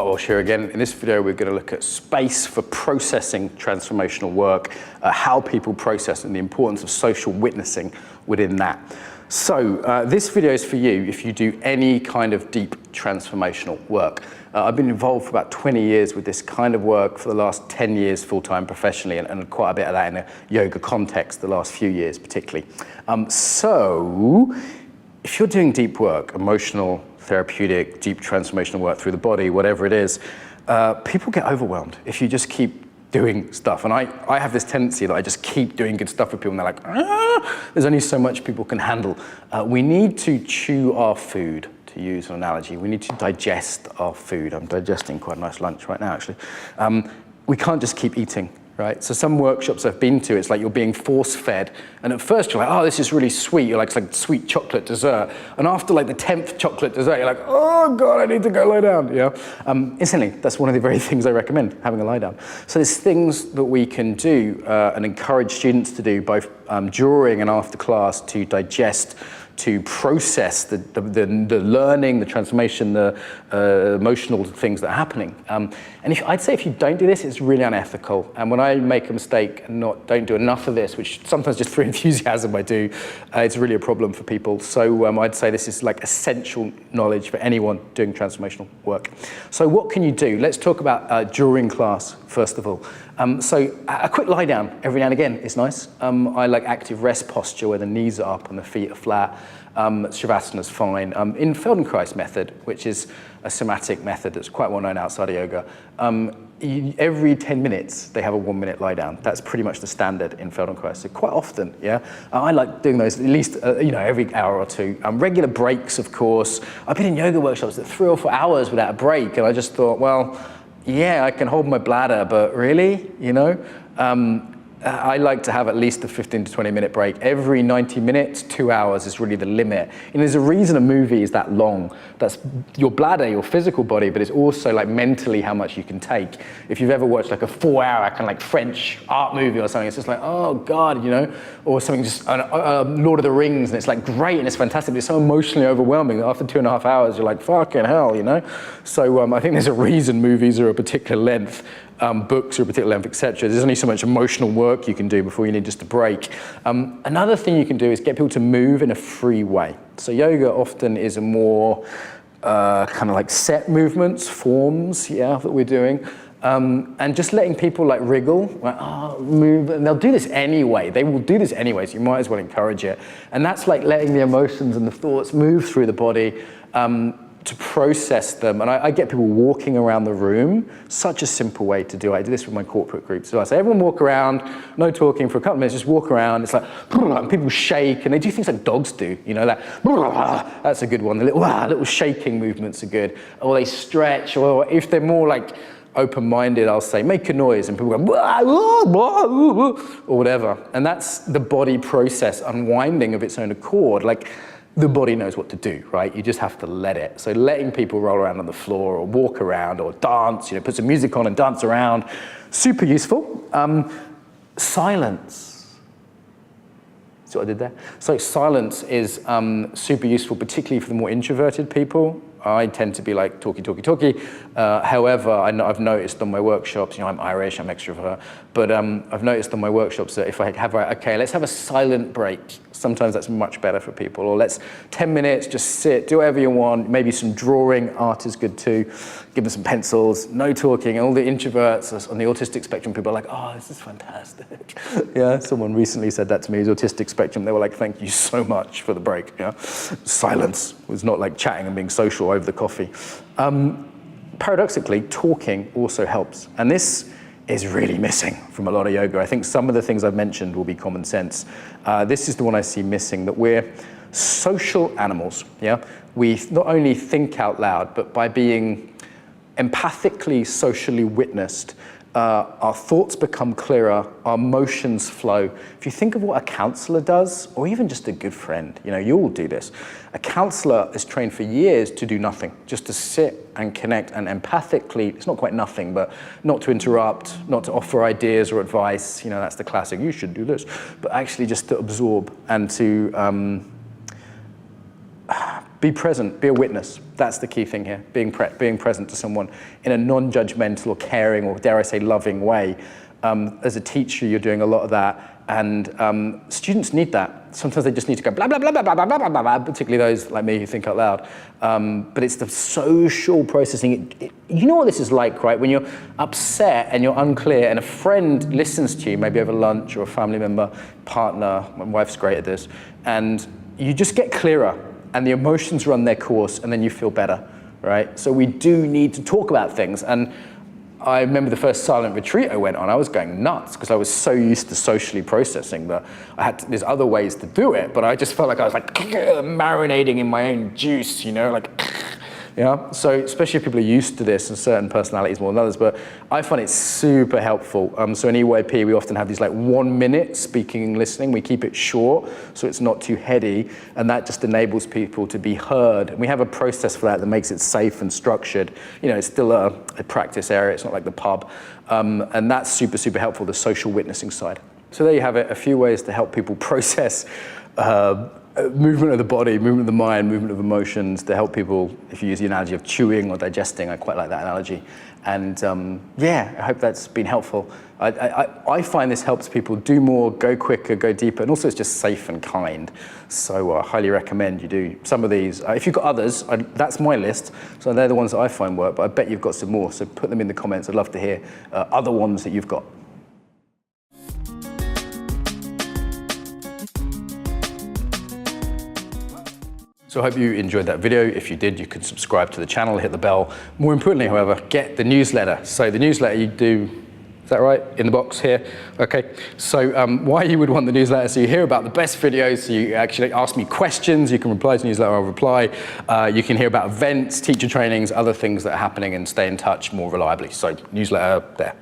Walsh here again. In this video, we're going to look at space for processing transformational work, how people process and the importance of social witnessing within that. So this video is for you if you do any kind of deep transformational work. I've been involved for about 20 years with this kind of work for the last 10 years full-time professionally, and quite a bit of that in a yoga context the last few years particularly. So if you're doing deep work, emotional, therapeutic, deep transformational work through the body, whatever it is, people get overwhelmed if you just keep doing stuff. And I have this tendency that I just keep doing good stuff with people and they're like, there's only so much people can handle. We need to chew our food, to use an analogy. We need to digest our food. I'm digesting quite a nice lunch right now, actually. We can't just keep eating. Right? So some workshops I've been to, it's like you're being force-fed, and at first you're like, oh, this is really sweet. You're like, it's like sweet chocolate dessert, and after like the 10th chocolate dessert, you're like, oh God, I need to go lie down. You know? Instantly, that's one of the very things I recommend, having a lie down. So there's things that we can do and encourage students to do both during and after class to digest, to process the learning, the transformation, the emotional things that are happening. And I'd say if you don't do this, it's really unethical. And when I make a mistake and don't do enough of this, which sometimes just through enthusiasm I do, it's really a problem for people. So I'd say this is like essential knowledge for anyone doing transformational work. So what can you do? Let's talk about during class, first of all. So a quick lie down every now and again is nice. I like active rest posture where the knees are up and the feet are flat. Shavasana's fine. In Feldenkrais method, which is a somatic method that's quite well known outside of yoga, every 10 minutes they have a 1-minute lie down. That's pretty much the standard in Feldenkrais. So quite often, yeah. I like doing those at least every hour or two. Regular breaks, of course. I've been in yoga workshops that 3 or 4 hours without a break, and I just thought, well, yeah, I can hold my bladder, but really, I like to have at least a 15 to 20 minute break. Every 90 minutes, 2 hours is really the limit. And there's a reason a movie is that long. That's your bladder, your physical body, but it's also like mentally how much you can take. If you've ever watched like a 4-hour kind of like French art movie or something, it's just like, oh God, or something just, Lord of the Rings, and it's like great and it's fantastic, but it's so emotionally overwhelming that after 2.5 hours, you're like, fucking hell, So I think there's a reason movies are a particular length. Books are a particular length, etc. There's only so much emotional work you can do before you need just a break. Another thing you can do is get people to move in a free way. So yoga often is a more kind of like set movements, forms, that we're doing. And just letting people like wriggle, like, move, and they'll do this anyway. They will do this anyway, so you might as well encourage it. And that's like letting the emotions and the thoughts move through the body. To process them, and I get people walking around the room. Such a simple way to do it. I do this with my corporate groups. So I say, everyone walk around, no talking for a couple of minutes, just walk around. It's like, and people shake, and they do things like dogs do, that's a good one. The little shaking movements are good. Or they stretch, or if they're more like open-minded, I'll say, make a noise, and people go, or whatever. And that's the body process unwinding of its own accord. Like, the body knows what to do, right? You just have to let it. So letting people roll around on the floor or walk around or dance, put some music on and dance around, super useful. Silence. See what I did there? So silence is super useful, particularly for the more introverted people. I tend to be like talky. However, I've noticed on my workshops, I'm Irish, I'm extrovert, but I've noticed on my workshops that if I have, okay, let's have a silent break. Sometimes that's much better for people. Or let's 10 minutes, just sit, do whatever you want. Maybe some drawing, art is good too. Give them some pencils, no talking. And all the introverts on the autistic spectrum, people are like, oh, this is fantastic. Yeah, someone recently said that to me, who's autistic spectrum. They were like, thank you so much for the break. Yeah, silence was not like chatting and being social over the coffee. Paradoxically, talking also helps. And this is really missing from a lot of yoga. I think some of the things I've mentioned will be common sense. This is the one I see missing, that we're social animals. Yeah, we not only think out loud, but by being empathically, socially witnessed, our thoughts become clearer, our emotions flow. If you think of what a counselor does, or even just a good friend, you all do this. A counselor is trained for years to do nothing, just to sit and connect and empathically, it's not quite nothing, but not to interrupt, not to offer ideas or advice, that's the classic, you should do this, but actually just to absorb and to Be present, be a witness. That's the key thing here, being present to someone in a non-judgmental or caring or, dare I say, loving way. As a teacher, you're doing a lot of that, and students need that. Sometimes they just need to go blah, blah, blah, blah, blah, blah, blah, blah, blah, particularly those like me who think out loud. But it's the social processing. You know what this is like, right? When you're upset and you're unclear and a friend listens to you, maybe over lunch, or a family member, partner, my wife's great at this, and you just get clearer and the emotions run their course and then you feel better, right? So we do need to talk about things. And I remember the first silent retreat I went on, I was going nuts because I was so used to socially processing that there's other ways to do it, but I just felt like I was like marinating in my own juice, you know, like, yeah. So especially if people are used to this and certain personalities more than others, but I find it super helpful. So in EYP, we often have these like 1 minute speaking and listening. We keep it short so it's not too heady, and that just enables people to be heard. And we have a process for that makes it safe and structured. You know, it's still a practice area. It's not like the pub. And that's super, super helpful, the social witnessing side. So there you have it, a few ways to help people process movement of the body, movement of the mind, movement of emotions, to help people, if you use the analogy of chewing or digesting, I quite like that analogy. And yeah, I hope that's been helpful. I find this helps people do more, go quicker, go deeper, and also it's just safe and kind. So I highly recommend you do some of these. If you've got others, that's my list, so they're the ones that I find work, but I bet you've got some more, so put them in the comments. I'd love to hear other ones that you've got. So I hope you enjoyed that video. If you did, you can subscribe to the channel, hit the bell. More importantly, however, get the newsletter. So the newsletter you do, is that right? In the box here? Okay. So why you would want the newsletter, so you hear about the best videos, so you actually ask me questions, you can reply to the newsletter, I'll reply. You can hear about events, teacher trainings, other things that are happening, and stay in touch more reliably. So newsletter there.